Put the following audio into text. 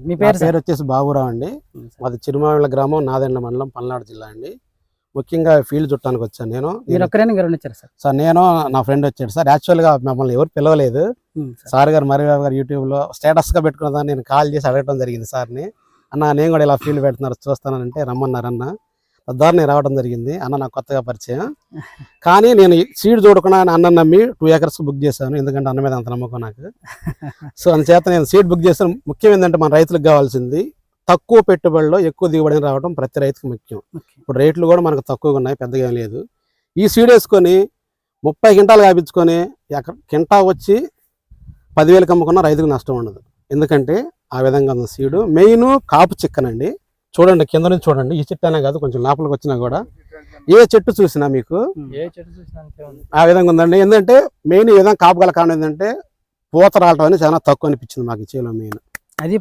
మీ పేరు పేరు వచ్చేసి బాబురావు అండి. మాది చిరుమావిళ్ళ గ్రామం, నాదెండ్ల మండలం, పల్నాడు జిల్లా అండి. ముఖ్యంగా ఫీల్డ్ చుట్టానికి వచ్చాను నేను. మీరు ఒక్కరైనా ఎవరైనా వచ్చారు సార్? నేను, నా ఫ్రెండ్ వచ్చాడు సార్. యాక్చువల్గా మమ్మల్ని ఎవరు పిలవలేదు. సార్ గారు మర్రిబాబు గారు యూట్యూబ్లో స్టేటస్గా పెట్టుకున్నదాన్ని నేను కాల్ చేసి అడగడం జరిగింది సార్ని. అన్న నేను కూడా ఇలా ఫీల్డ్ పెడుతున్నారు చూస్తానంటే రమ్మన్నారన్న. తద్వారా నేను రావడం జరిగింది. అన్న నాకు కొత్తగా పరిచయం. కానీ నేను సీడ్ చూడకుండా అన్న నమ్మి 2 acres బుక్ చేశాను. ఎందుకంటే అన్న మీద అంత నమ్మకం నాకు. సో అందుచేత నేను సీడ్ బుక్ చేశాను. ముఖ్యం ఏంటంటే మన రైతులకు కావాల్సింది తక్కువ పెట్టుబడిలో ఎక్కువ దిగుబడిని రావడం ప్రతి రైతుకు ముఖ్యం. ఇప్పుడు రేట్లు కూడా మనకు తక్కువగా ఉన్నాయి, పెద్దగా ఏం లేదు. ఈ సీడ్ వేసుకొని 30 క్వింటాలు కాపించుకొని కింటా వచ్చి 10,000కి అమ్ముకున్న రైతుకు నష్టం ఉండదు. ఎందుకంటే ఆ విధంగా ఉంది సీడు. మెయిన్ కాపు చిక్కనండి. చూడండి, కింద నుంచి చూడండి. ఈ చెట్టు అనే కాదు, కొంచెం లోపలికి వచ్చినా కూడా ఏ చెట్టు చూసినా మీకు ఆ విధంగా ఉందండి. ఎందుకంటే మెయిన్ ఈ విధంగా కాపు గల కారణం ఏంటంటే పూత రావటం అనేది చాలా తక్కువ అనిపించింది మాకు ఈ చేలో మెయిన్. అది